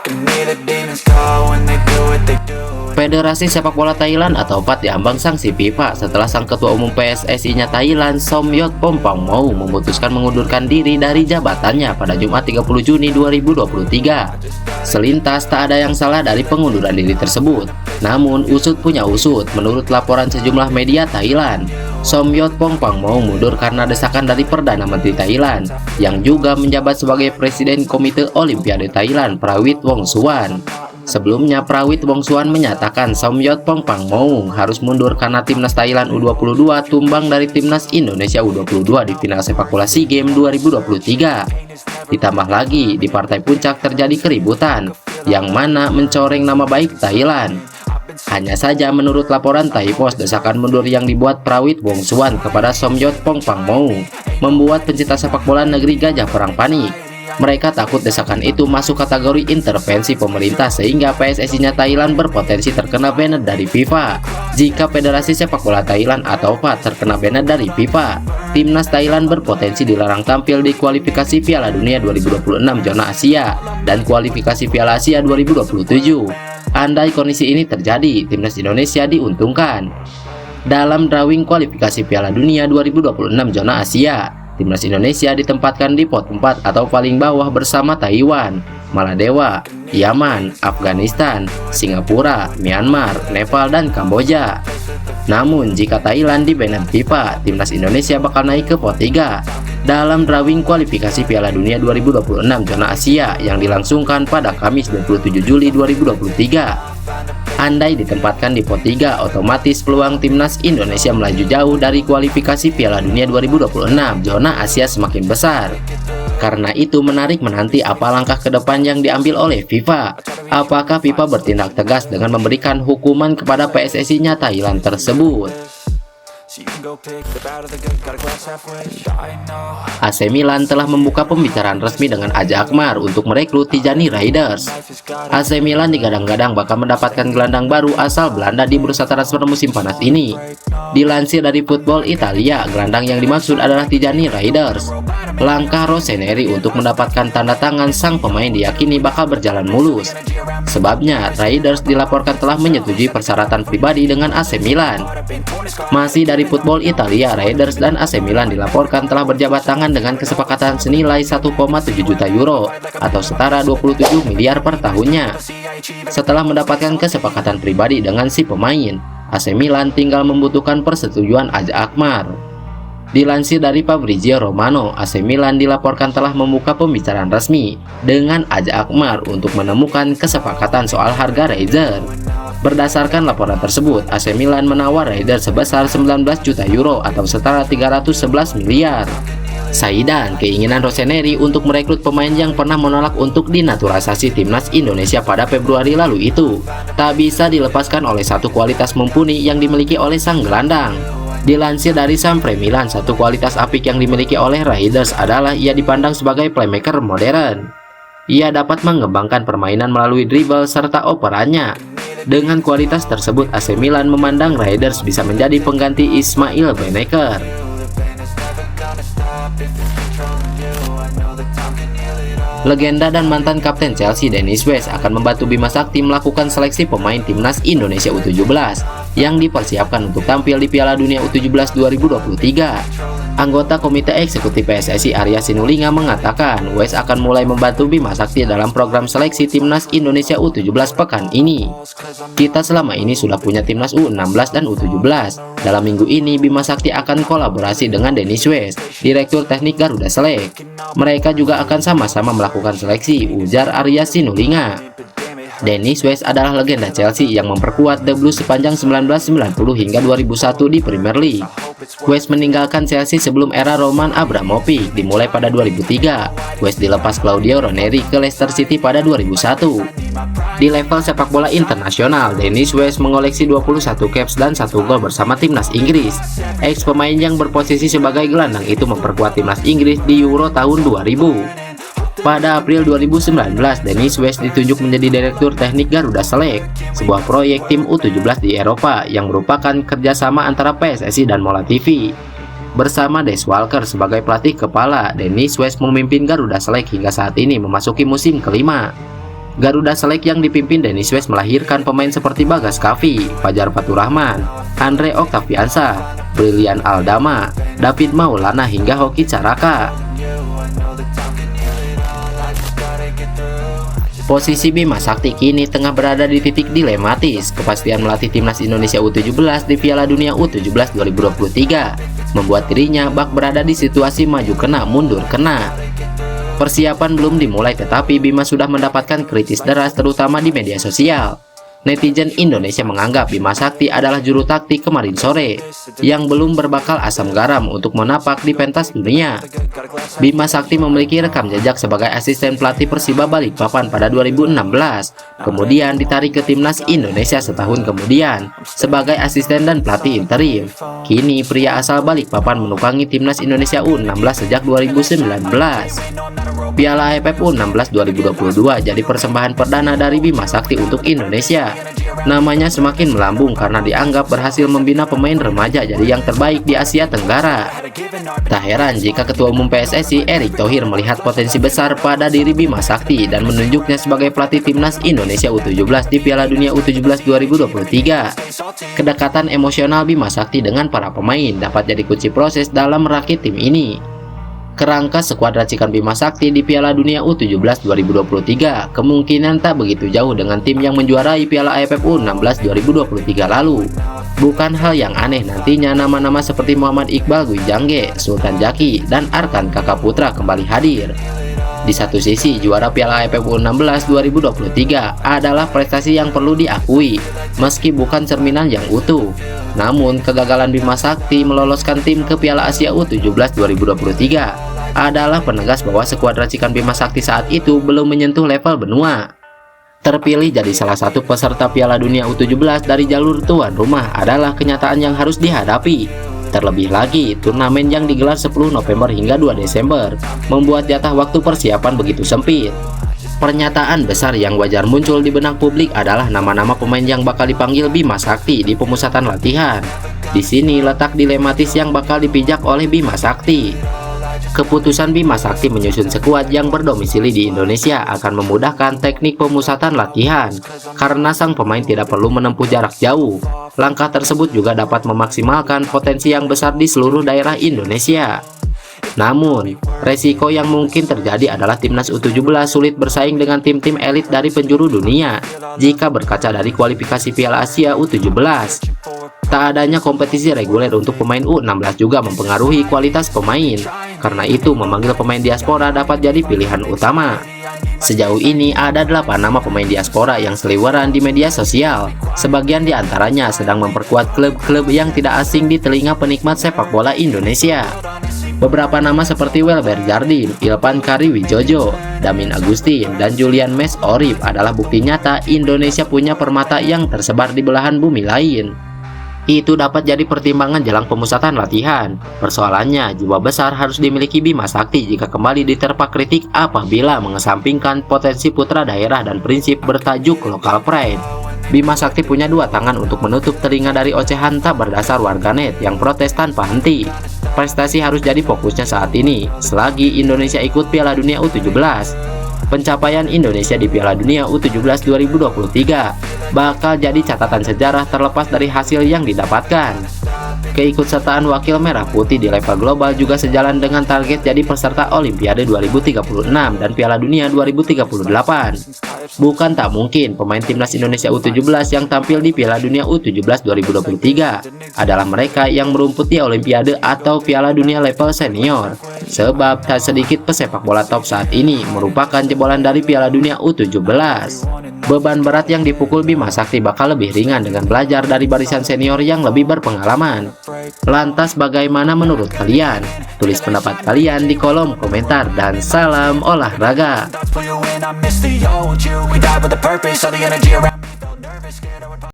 can hear the demons call when they do what they do. Federasi Sepak Bola Thailand atau FAT diambang sanksi FIFA setelah sang ketua umum PSSI-nya Thailand, Somyot Phongphanmhoe, memutuskan mengundurkan diri dari jabatannya pada Jumat 30 Juni 2023. Selintas tak ada yang salah dari pengunduran diri tersebut. Namun usut punya usut, menurut laporan sejumlah media Thailand, Somyot Phongphanmhoe mundur karena desakan dari Perdana Menteri Thailand yang juga menjabat sebagai Presiden Komite Olimpiade Thailand, Prawit Wongsuwan. Sebelumnya, Prawit Wongsuwan menyatakan Somyot Phongphanmhoe harus mundur karena timnas Thailand U22 tumbang dari timnas Indonesia U22 di final sepak bola SEA Games 2023. Ditambah lagi, di partai puncak terjadi keributan, yang mana mencoreng nama baik Thailand. Hanya saja menurut laporan Thai Post, desakan mundur yang dibuat Prawit Wongsuwan kepada Somyot Phongphanmhoe membuat pencinta sepak bola negeri Gajah Perang panik. Mereka takut desakan itu masuk kategori intervensi pemerintah sehingga PSSI-nya Thailand berpotensi terkena banned dari FIFA. Jika Federasi Sepak Bola Thailand atau FAT terkena banned dari FIFA, timnas Thailand berpotensi dilarang tampil di kualifikasi Piala Dunia 2026 zona Asia dan kualifikasi Piala Asia 2027. Andai kondisi ini terjadi, timnas Indonesia diuntungkan. Dalam drawing kualifikasi Piala Dunia 2026 zona Asia, timnas Indonesia ditempatkan di pot 4 atau paling bawah bersama Taiwan, Maladewa, Yaman, Afghanistan, Singapura, Myanmar, Nepal, dan Kamboja. Namun jika Thailand di-banned FIFA, timnas Indonesia bakal naik ke pot 3 dalam drawing kualifikasi Piala Dunia 2026 zona Asia yang dilangsungkan pada Kamis 27 Juli 2023. Andai ditempatkan di pot 3, otomatis peluang timnas Indonesia melaju jauh dari kualifikasi Piala Dunia 2026 zona Asia semakin besar. Karena itu menarik menanti apa langkah ke depan yang diambil oleh FIFA. Apakah FIFA bertindak tegas dengan memberikan hukuman kepada PSSI-nya Thailand tersebut? AC Milan telah membuka pembicaraan resmi dengan Aja Alkmaar untuk merekrut Tijani Raiders. AC Milan digadang-gadang bakal mendapatkan gelandang baru asal Belanda di bursa transfer musim panas ini. Dilansir dari Football Italia, gelandang yang dimaksud adalah Tijani Raiders. Langkah Rossoneri untuk mendapatkan tanda tangan sang pemain diyakini bakal berjalan mulus. Sebabnya, Raiders dilaporkan telah menyetujui persyaratan pribadi dengan AC Milan. Masih dari Football Italia, Raiders dan AC Milan dilaporkan telah berjabat tangan dengan kesepakatan senilai 1,7 juta euro atau setara 27 miliar per tahunnya. Setelah mendapatkan kesepakatan pribadi dengan si pemain, AC Milan tinggal membutuhkan persetujuan Aja Alkmaar. Dilansir dari Fabrizio Romano, AC Milan dilaporkan telah membuka pembicaraan resmi dengan Aja Alkmaar untuk menemukan kesepakatan soal harga Raiders. Berdasarkan laporan tersebut, AC Milan menawar Raiders sebesar 19 juta euro atau setara 311 miliar. Saidan, keinginan Rossoneri untuk merekrut pemain yang pernah menolak untuk dinaturalisasi timnas Indonesia pada Februari lalu itu tak bisa dilepaskan oleh satu kualitas mumpuni yang dimiliki oleh sang gelandang. Dilansir dari Sempre Milan, satu kualitas apik yang dimiliki oleh Raiders adalah ia dipandang sebagai playmaker modern. Ia dapat mengembangkan permainan melalui dribble serta operannya. Dengan kualitas tersebut, AC Milan memandang Raiders bisa menjadi pengganti Ismail Beneker. Legenda dan mantan kapten Chelsea Dennis West akan membantu Bima Sakti melakukan seleksi pemain timnas Indonesia U17 yang dipersiapkan untuk tampil di Piala Dunia U17 2023. Anggota Komite Eksekutif PSSI Arya Sinulinga mengatakan West akan mulai membantu Bima Sakti dalam program seleksi timnas Indonesia U17 pekan ini. Kita selama ini sudah punya timnas U16 dan U17. Dalam minggu ini Bima Sakti akan kolaborasi dengan Dennis West, Direktur Teknik Garuda Select. Mereka juga akan sama-sama melakukan seleksi, ujar Arya Sinulinga. Dennis West adalah legenda Chelsea yang memperkuat The Blues sepanjang 1990 hingga 2001 di Premier League. West meninggalkan Chelsea sebelum era Roman Abramovich dimulai pada 2003. West dilepas Claudio Ranieri ke Leicester City pada 2001. Di level sepak bola internasional, Dennis West mengoleksi 21 caps dan 1 gol bersama timnas Inggris. Ex pemain yang berposisi sebagai gelandang itu memperkuat timnas Inggris di Euro tahun 2000. Pada April 2019, Dennis West ditunjuk menjadi Direktur Teknik Garuda Select, sebuah proyek tim U17 di Eropa yang merupakan kerjasama antara PSSI dan Mola TV. Bersama Des Walker sebagai pelatih kepala, Dennis West memimpin Garuda Select hingga saat ini memasuki musim kelima. Garuda Select yang dipimpin Dennis West melahirkan pemain seperti Bagas Kaffi, Fajar Faturrahman, Andre Octaviansa, Brilian Aldama, David Maulana hingga Hoki Caraka. Posisi Bima Sakti kini tengah berada di titik dilematis. Kepastian melatih timnas Indonesia U17 di Piala Dunia U17 2023 membuat dirinya bak berada di situasi maju kena mundur kena. Persiapan belum dimulai tetapi Bima sudah mendapatkan kritis deras terutama di media sosial. Netizen Indonesia menganggap Bima Sakti adalah juru taktik kemarin sore yang belum berbakal asam garam untuk menapak di pentas dunia. Bima Sakti memiliki rekam jejak sebagai asisten pelatih Persiba Balikpapan pada 2016, kemudian ditarik ke timnas Indonesia setahun kemudian sebagai asisten dan pelatih interim. Kini pria asal Balikpapan menukangi timnas Indonesia U16 sejak 2019. Piala AFF U16 2022 jadi persembahan perdana dari Bima Sakti untuk Indonesia. Namanya semakin melambung karena dianggap berhasil membina pemain remaja jadi yang terbaik di Asia Tenggara. Tak heran jika Ketua Umum PSSI Erick Thohir melihat potensi besar pada diri Bima Sakti dan menunjuknya sebagai pelatih timnas Indonesia U17 di Piala Dunia U17 2023. Kedekatan emosional Bima Sakti dengan para pemain dapat jadi kunci proses dalam merakit tim ini. Kerangka skuad racikan Bima Sakti di Piala Dunia U17 2023 kemungkinan tak begitu jauh dengan tim yang menjuarai Piala AFF U16 2023 lalu. Bukan hal yang aneh nantinya nama-nama seperti Muhammad Iqbal Gwijangge, Sultan Jaki, dan Arkan Kakak Putra kembali hadir. Di satu sisi, juara Piala AFF U16 2023 adalah prestasi yang perlu diakui, meski bukan cerminan yang utuh. Namun, kegagalan Bima Sakti meloloskan tim ke Piala Asia U17 2023 adalah penegas bahwa skuad racikan Bima Sakti saat itu belum menyentuh level benua. Terpilih jadi salah satu peserta Piala Dunia U17 dari jalur tuan rumah adalah kenyataan yang harus dihadapi. Terlebih lagi, turnamen yang digelar 10 November hingga 2 Desember membuat jatah waktu persiapan begitu sempit. Pernyataan besar yang wajar muncul di benak publik adalah nama-nama pemain yang bakal dipanggil Bima Sakti di pemusatan latihan. Di sini letak dilematis yang bakal dipijak oleh Bima Sakti. Keputusan Bima Sakti menyusun skuad yang berdomisili di Indonesia akan memudahkan teknik pemusatan latihan karena sang pemain tidak perlu menempuh jarak jauh. Langkah tersebut juga dapat memaksimalkan potensi yang besar di seluruh daerah Indonesia. Namun, resiko yang mungkin terjadi adalah timnas U17 sulit bersaing dengan tim-tim elit dari penjuru dunia jika berkaca dari kualifikasi Piala Asia U17. Tak adanya kompetisi reguler untuk pemain U16 juga mempengaruhi kualitas pemain. Karena itu, memanggil pemain diaspora dapat jadi pilihan utama. Sejauh ini ada 8 nama pemain diaspora yang seliweran di media sosial. Sebagian di antaranya sedang memperkuat klub-klub yang tidak asing di telinga penikmat sepak bola Indonesia. Beberapa nama seperti Welber Jardine, Ilpan Kariwijojo, Damin Agustin, dan Julian Mes Orib adalah bukti nyata Indonesia punya permata yang tersebar di belahan bumi lain. Itu dapat jadi pertimbangan jelang pemusatan latihan. Persoalannya, jiwa besar harus dimiliki Bima Sakti jika kembali diterpa kritik apabila mengesampingkan potensi putra daerah dan prinsip bertajuk local pride. Bima Sakti punya 2 tangan untuk menutup telinga dari ocehan tak berdasar warganet yang protes tanpa henti. Prestasi harus jadi fokusnya saat ini, selagi Indonesia ikut Piala Dunia U17. Pencapaian Indonesia di Piala Dunia U17 2023 bakal jadi catatan sejarah terlepas dari hasil yang didapatkan. Keikutsertaan wakil merah putih di level global juga sejalan dengan target jadi peserta Olimpiade 2036 dan Piala Dunia 2038. Bukan tak mungkin pemain timnas Indonesia U17 yang tampil di Piala Dunia U17 2023 adalah mereka yang merumput di Olimpiade atau Piala Dunia level senior. Sebab tak sedikit pesepak bola top saat ini merupakan jebolan dari Piala Dunia U17. Beban berat yang dipukul Bima Sakti bakal lebih ringan dengan belajar dari barisan senior yang lebih berpengalaman. Lantas bagaimana menurut kalian? Tulis pendapat kalian di kolom komentar dan salam olahraga.